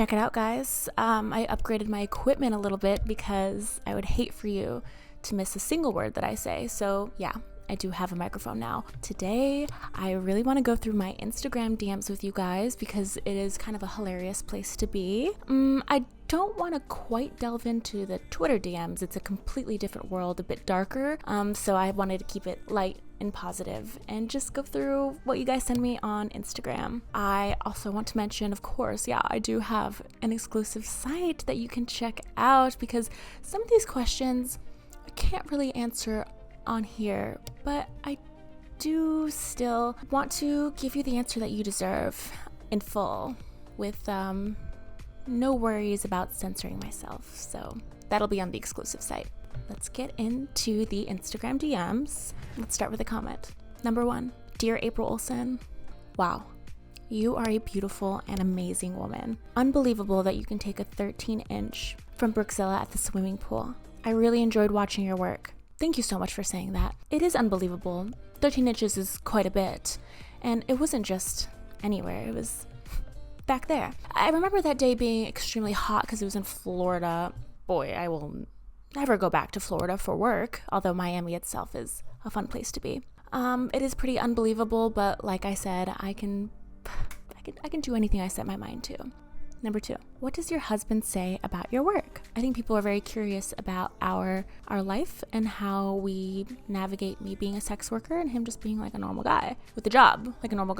Check it out, guys. I upgraded my equipment a little bit because I would hate for you to miss a single word that I say. So yeah, I do have a microphone now. Today, I really want to go through my Instagram DMs with you guys because it is kind of a hilarious place to be. I don't want to quite delve into the Twitter DMs. It's a completely different world, a bit darker. So I wanted to keep it light and positive and just go through what you guys send me on Instagram. I also want to mention, of course, I do have an exclusive site that you can check out because some of these questions I can't really answer on here, but I do still want to give you the answer that you deserve in full with no worries about censoring myself. So that'll be on the exclusive site. Let's get into the Instagram DMs. Let's start with a comment. Number 1, Dear April Olsen, wow, you are a beautiful and amazing woman. Unbelievable that you can take a 13-inch from Brookzilla at the swimming pool. I really enjoyed watching your work. Thank you so much for saying that. It is unbelievable. 13 inches is quite a bit. And it wasn't just anywhere, it was back there. I remember that day being extremely hot because it was in Florida. Boy, I will never go back to Florida for work, although Miami itself is a fun place to be. It is pretty unbelievable, but like I said, I can do anything I set my mind to. Number 2, what does your husband say about your work? I think people are very curious about our life and how we navigate me being a sex worker and him just being like a normal guy with a job, like a normal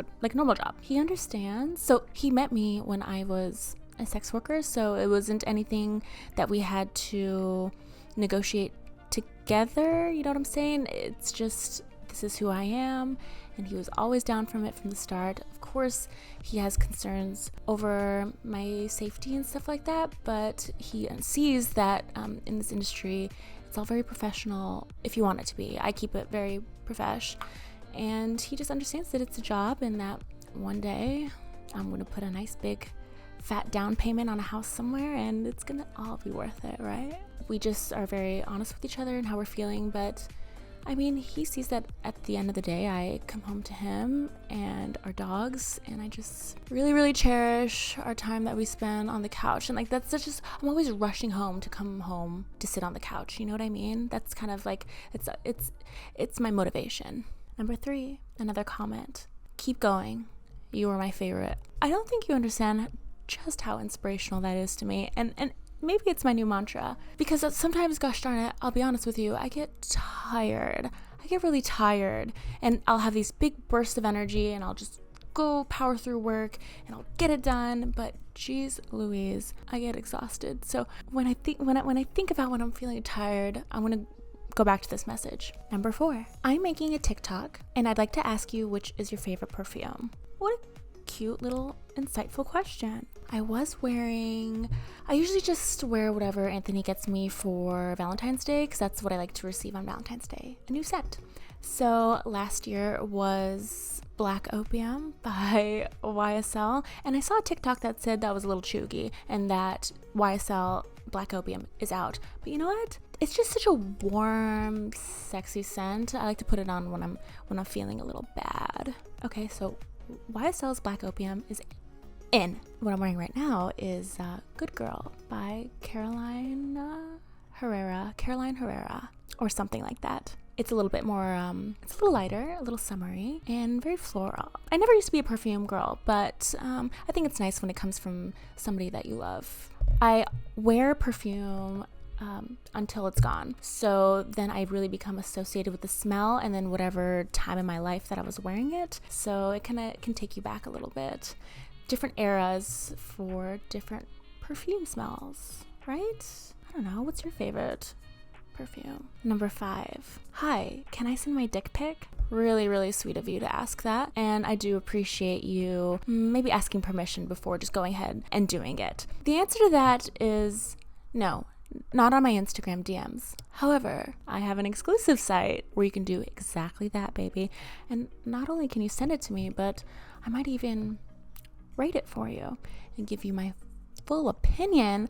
job. He understands. So he met me when I was a sex worker, so it wasn't anything that we had to negotiate together, you know what I'm saying? It's just, this is who I am, and he was always down from it from the start. Of course, he has concerns over my safety and stuff like that, but he sees that in this industry, it's all very professional if you want it to be. I keep it very profesh, and he just understands that it's a job and that one day I'm going to put a nice big fat down payment on a house somewhere and it's going to all be worth it, right? We just are very honest with each other and how we're feeling, but I mean, he sees that at the end of the day, I come home to him and our dogs, and I just really, really cherish our time that we spend on the couch. And like, that's just, I'm always rushing home to come home to sit on the couch. You know what I mean? That's kind of like, it's my motivation. Number 3, another comment. Keep going. You are my favorite. I don't think you understand just how inspirational that is to me. And maybe it's my new mantra, because sometimes, gosh darn it, I'll be honest with you, I get tired. I get really tired, and I'll have these big bursts of energy, and I'll just go power through work, and I'll get it done. But geez Louise, I get exhausted. So when I think about when I'm feeling tired, I want to go back to this message. Number 4, I'm making a TikTok, and I'd like to ask you, which is your favorite perfume? What a cute little insightful question. I usually just wear whatever Anthony gets me for Valentine's Day, because that's what I like to receive on Valentine's Day, a new scent. So last year was Black Opium by YSL, and I saw a TikTok that said that was a little chuggy and that YSL Black Opium is out. But you know what? It's just such a warm, sexy scent. I like to put it on when I'm feeling a little bad. Okay, so YSL's Black Opium is in. What I'm wearing right now is Good Girl by Caroline Herrera, or something like that. It's a little bit more, it's a little lighter, a little summery, and very floral. I never used to be a perfume girl, but I think it's nice when it comes from somebody that you love. I wear perfume until it's gone. So then I really become associated with the smell and then whatever time in my life that I was wearing it. So it kind of can take you back a little bit. Different eras for different perfume smells, right? I don't know. What's your favorite perfume? Number 5. Hi, can I send my dick pic? Really, really sweet of you to ask that. And I do appreciate you maybe asking permission before just going ahead and doing it. The answer to that is no. Not on my Instagram DMs. However, I have an exclusive site where you can do exactly that, baby. And not only can you send it to me, but I might even rate it for you and give you my full opinion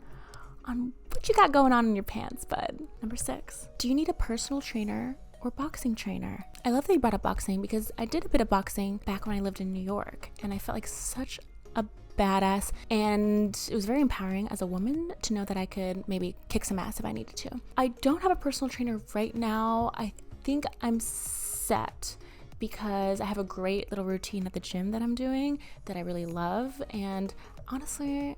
on what you got going on in your pants, bud. Number 6, do you need a personal trainer or boxing trainer? I love that you brought up boxing because I did a bit of boxing back when I lived in New York, and I felt like such a badass, and it was very empowering as a woman to know that I could maybe kick some ass if I needed to. I don't have a personal trainer right now. I think I'm set because I have a great little routine at the gym that I'm doing that I really love, and honestly,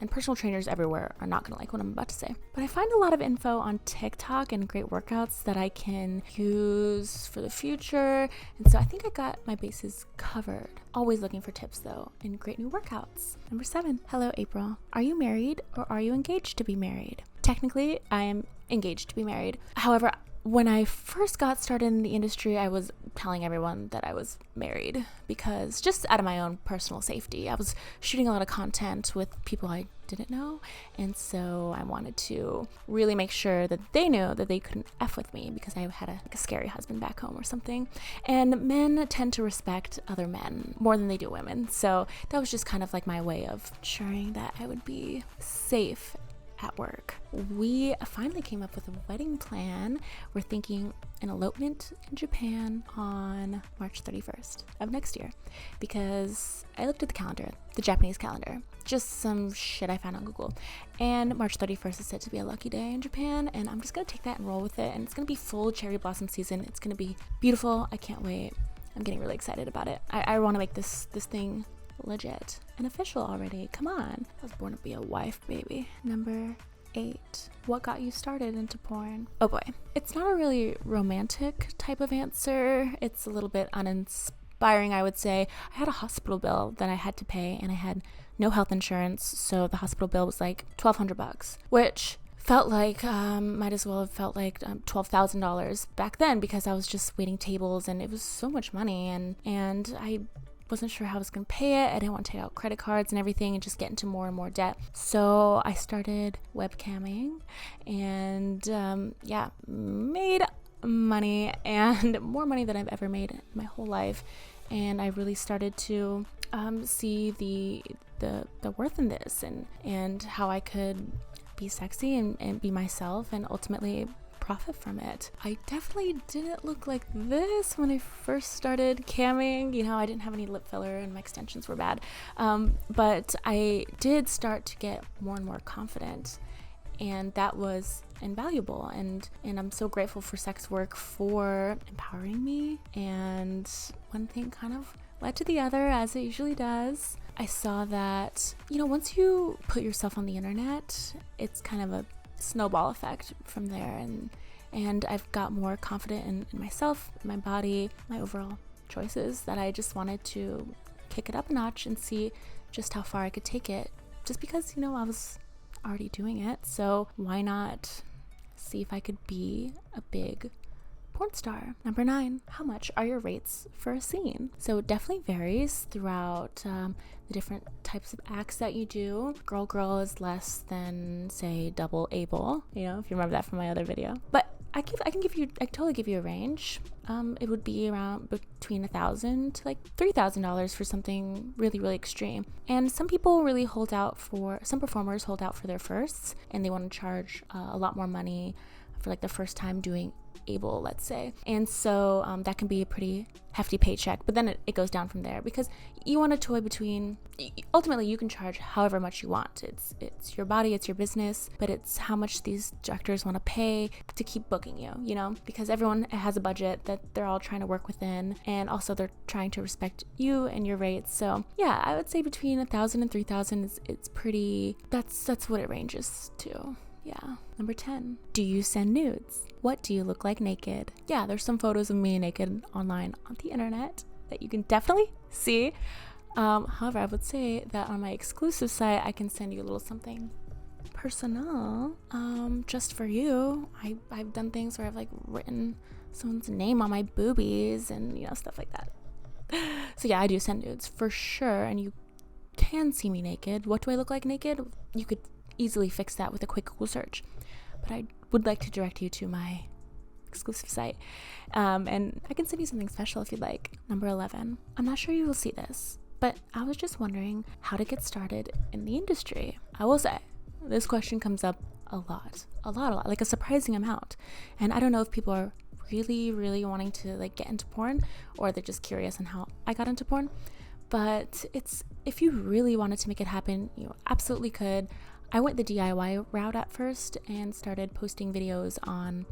and personal trainers everywhere are not gonna like what I'm about to say, but I find a lot of info on TikTok and great workouts that I can use for the future, and so I think I got my bases covered. Always looking for tips though and great new workouts. Number 7. Hello, April. Are you married or are you engaged to be married? Technically, I am engaged to be married. However, when I first got started in the industry, I was telling everyone that I was married because just out of my own personal safety. I was shooting a lot of content with people I didn't know, and so I wanted to really make sure that they knew that they couldn't F with me because I had a scary husband back home or something. And men tend to respect other men more than they do women, so that was just kind of like my way of ensuring that I would be safe at work. We finally came up with a wedding plan. We're thinking an elopement in Japan on March 31st of next year, because I looked at the calendar, the Japanese calendar, just some shit I found on Google, and March 31st is said to be a lucky day in Japan, and I'm just gonna take that and roll with it, and it's gonna be full cherry blossom season. It's gonna be beautiful. I can't wait. I'm getting really excited about it. I want to make this thing legit and official already. Come on. I was born to be a wife, baby. Number 8. What got you started into porn? Oh boy. It's not a really romantic type of answer. It's a little bit uninspiring, I would say. I had a hospital bill that I had to pay, and I had no health insurance, so the hospital bill was like $1,200, which felt like might as well have felt like $12,000 back then, because I was just waiting tables, and it was so much money, and I wasn't sure how I was going to pay it. I didn't want to take out credit cards and everything and just get into more and more debt. So I started webcamming and made money, and more money than I've ever made in my whole life. And I really started to see the worth in this, and how I could be sexy and be myself and ultimately profit from it. I definitely didn't look like this when I first started camming. You know, I didn't have any lip filler and my extensions were bad. But I did start to get more and more confident, and that was invaluable. And I'm so grateful for sex work for empowering me. And one thing kind of led to the other, as it usually does. I saw that, you know, once you put yourself on the internet, it's kind of a snowball effect from there, and I've got more confident in myself, my body, my overall choices, that I just wanted to kick it up a notch and see just how far I could take it, just because, you know, I was already doing it, so why not see if I could be a big porn star. Number 9, how much are your rates for a scene? So it definitely varies throughout the different types of acts that you do. Girl is less than, say, double able, you know, if you remember that from my other video. But I totally give you a range. It would be around between $1,000 to like $3,000 for something really, really extreme. And some performers hold out for their firsts, and they want to charge a lot more money for like the first time doing able, let's say. And so that can be a pretty hefty paycheck, but then it goes down from there, because you want to toy between, ultimately you can charge however much you want. It's your body, it's your business, but it's how much these directors want to pay to keep booking you, you know, because everyone has a budget that they're all trying to work within, and also they're trying to respect you and your rates. So yeah, I would say between $1,000 and $3,000 it's pretty, that's what it ranges to. Yeah. Number 10, do you send nudes? What do you look like naked? Yeah, there's some photos of me naked online on the internet that you can definitely see. However, I would say that on my exclusive site, I can send you a little something personal, just for you. I've done things where I've like written someone's name on my boobies and, you know, stuff like that. So yeah, I do send nudes for sure, and you can see me naked. What do I look like naked? You could easily fix that with a quick Google search, but I would like to direct you to my exclusive site, and I can send you something special if you'd like. Number 11, I'm not sure you will see this, but I was just wondering how to get started in the industry. I will say this question comes up a lot, like a surprising amount, and I don't know if people are really wanting to like get into porn, or they're just curious on how I got into porn. But if you really wanted to make it happen, you absolutely could. I went the DIY route at first and started posting videos on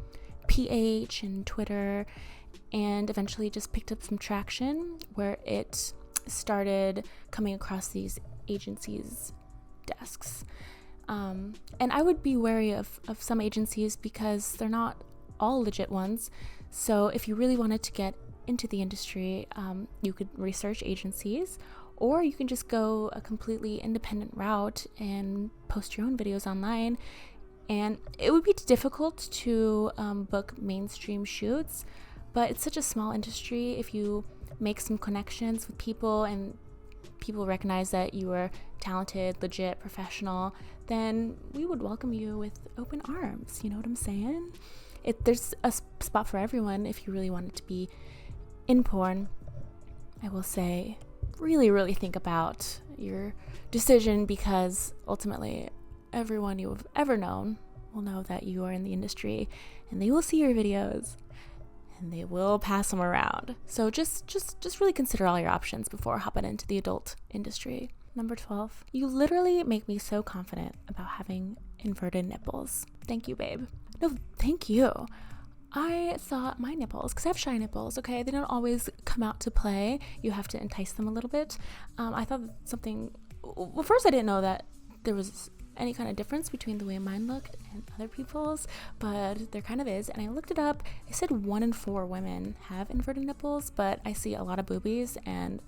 PH and Twitter, and eventually just picked up some traction where it started coming across these agencies' desks. And I would be wary of some agencies because they're not all legit ones. So if you really wanted to get into the industry, you could research agencies, or you can just go a completely independent route and post your own videos online. And it would be difficult to book mainstream shoots, but it's such a small industry. If you make some connections with people and people recognize that you are talented, legit, professional, then we would welcome you with open arms. You know what I'm saying? There's a spot for everyone if you really wanted to be in porn. I will say, really, really think about your decision, because ultimately everyone you have ever known will know that you are in the industry, and they will see your videos and they will pass them around. So just really consider all your options before hopping into the adult industry. Number 12, you literally make me so confident about having inverted nipples. Thank you, babe. No, thank you. I thought my nipples, because I have shy nipples, okay, they don't always come out to play. You have to entice them a little bit. I thought well, first I didn't know that there was any kind of difference between the way mine looked and other people's, but there kind of is. And I looked it up. It said 1 in 4 women have inverted nipples, but I see a lot of boobies and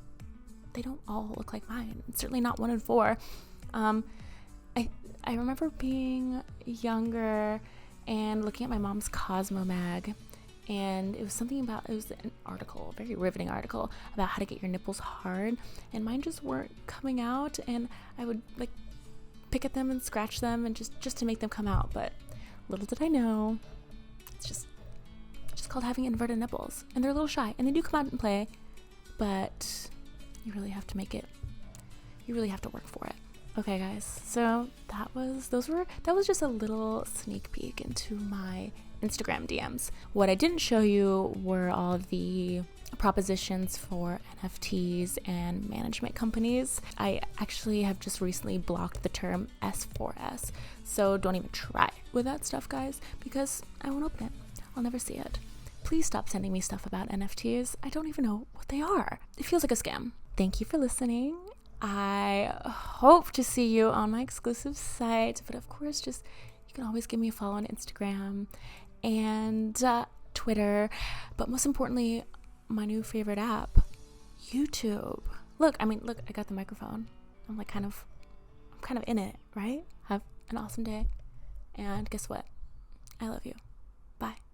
they don't all look like mine. It's certainly not 1 in 4. I remember being younger and looking at my mom's Cosmo mag, and it was an article, a very riveting article about how to get your nipples hard, and mine just weren't coming out, and I would like pick at them and scratch them and just to make them come out. But little did I know, it's just called having inverted nipples, and they're a little shy, and they do come out and play, but you really have to work for it. Okay, guys, so that was just a little sneak peek into my Instagram DMs. What I didn't show you were all of the propositions for NFTs and management companies. I actually have just recently blocked the term S4S, so don't even try with that stuff, guys, because I won't open it. I'll never see it. Please stop sending me stuff about NFTs. I don't even know what they are. It feels like a scam. Thank you for listening. I hope to see you on my exclusive site, but of course, you can always give me a follow on Instagram and Twitter, but most importantly, my new favorite app, YouTube. Look, I got the microphone. I'm kind of in it, right? Have an awesome day, and guess what? I love you. Bye.